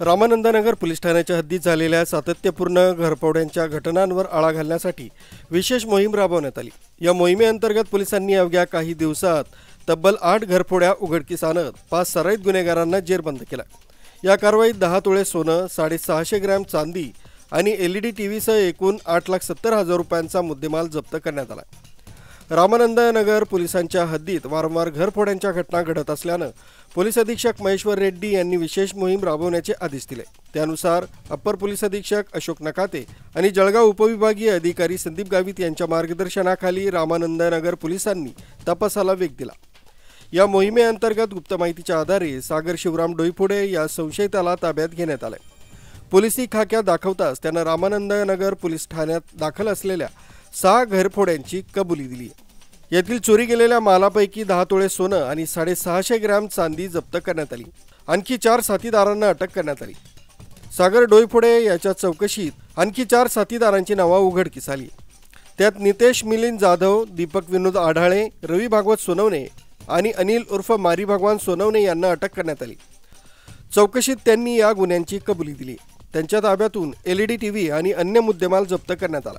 Ramanand Nagar police ठाण्याच्या हद्दीत झालेल्या सातत्यपूर्ण घरफोड्यांच्या घटनांवर आळा घालण्यासाठी विशेष मोहीम राबवण्यात आली। या मोहिमेअंतर्गत पोलिसांनी अवघ्या काही दिवसात तब्बल 8 घरफोड्या उघडकीस आणत 5 सराईत गुन्हेगारांना जेरबंद केला। या कारवाईत 10 तोळे सोनं, 650 ग्रॅम चांदी आणि LED टीव्हीसह एकूण 8,70,000 रुपयांचा मुद्देमाल जप्त करण्यात आला। रामानंदनगर पोलिसांच्या हद्दीत वारंवार घरफोड्यांच्या घटना घडत असल्यानं पोलीस अधीक्षक महेश्वर रेड्डी यांनी विशेष मोहीम राबवण्याचे आदेश दिले। त्यानुसार अप्पर पोलीस अधीक्षक अशोक नकाते आणि जळगाव उपविभागीय अधिकारी संदीप गावित यांच्या मार्गदर्शनाखाली रामानंदनगर पोलिसांनी तपासाला वेग दिला। या मोहिमेअंतर्गत गुप्त माहितीच्या आधारे सागर शिवराम डोईफोडे या संशयिताला ताब्यात घेण्यात आले। पोलिसी खाक्या दाखवताच त्यानं रामानंदनगर पोलीस ठाण्यात दाखल असलेल्या 6 घरफोड्यांची कबुली दिली। यातील चोरी गेलेल्या मालापैकी 10 तोळे सोनं आणि 650 ग्रॅम चांदी जप्त करण्यात आली। आणखी 4 साथीदारांना अटक करण्यात आली। सागर डोईफोडे याच्या चौकशीत आणखी 4 साथीदारांची नावे उघडकीस आली। त्यात नितेश मिलिंद जाधव, दीपक विनोद आढाळे, रवी भागवत सोनवणे आणि अनिल उर्फ मारी भगवान सोनवणे यांना अटक करण्यात आली। चौकशीत त्यांनी या गुन्ह्यांची कबुली दिली। त्यांच्या ताब्यातून LED टीव्ही आणि अन्य मुद्देमाल जप्त करण्यात आला।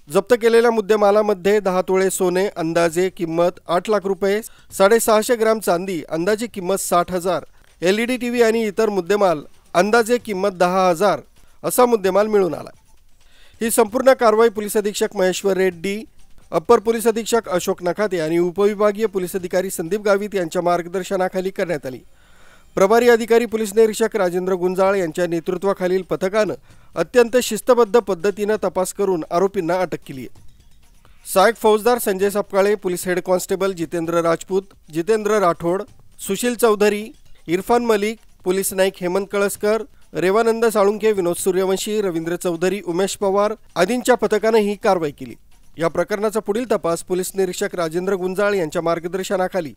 जप्त केलेल्या मुद्देमालामध्ये 10 तोळे सोने अंदाजे किंमत 8 लाख रुपये, 650 ग्रॅम चांदी अंदाजे किंमत 60,000, LED टीव्ही आणि इतर मुद्देमाल अंदाजे किंमत 10,000 असा मुद्देमाल मिळून आला। ही संपूर्ण कारवाई पोलीस अधीक्षक महेश्वर रेड्डी, अप्पर पोलीस अधीक्षक अशोक नकाते आणि उपविभागीय पोलीस अधिकारी संदीप गावित यांच्या मार्गदर्शनाखाली करण्यात आली। प्रभारी अधिकारी पोलीस निरीक्षक राजेंद्र गुंजाळ यांच्या नेतृत्वाखालील पथकानं अत्यंत शिस्तबद्ध पद्धतीने तपास करून आरोपींना अटक केली आहे। सहायक फौजदार Sanjay Sapkale, police head constable Jitendra Rajput, Jitendra Rathod, Sushil Chaudhari, Irfan Malik, police नाईक हेमंत कळसकर, रेवानंद साळुंखे, विनोद सूर्यवंशी, रवींद्र चौधरी, उमेश पवार आदींच्या पथकाने ही कारवाई केली। या प्रकरणाचा पुढील तपास पोलीस निरीक्षक राजेंद्र गुंजाळ यांच्या मार्गदर्शनाखाली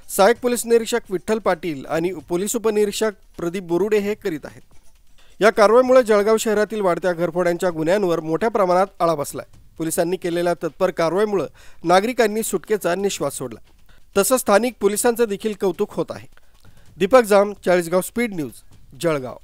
सहायक पोलीस निरीक्षक विठ्ठल पाटील आणि पोलीस उपनिरीक्षक प्रदीप बोरुडे हे करीत आहेत। या कारवाईमुळे जळगाव शहरातील वाढत्या घरफोड्यांच्या गुन्ह्यांवर मोठ्या प्रमाणात आळा बसलाय। पोलिसांनी केलेल्या तत्पर कारवाईमुळे नागरिकांनी सुटकेचा निश्वास सोडला। तसंच स्थानिक पोलिसांचं देखील कौतुक होत आहे। दीपक जाम, 40गाव स्पीड न्यूज, जळगाव।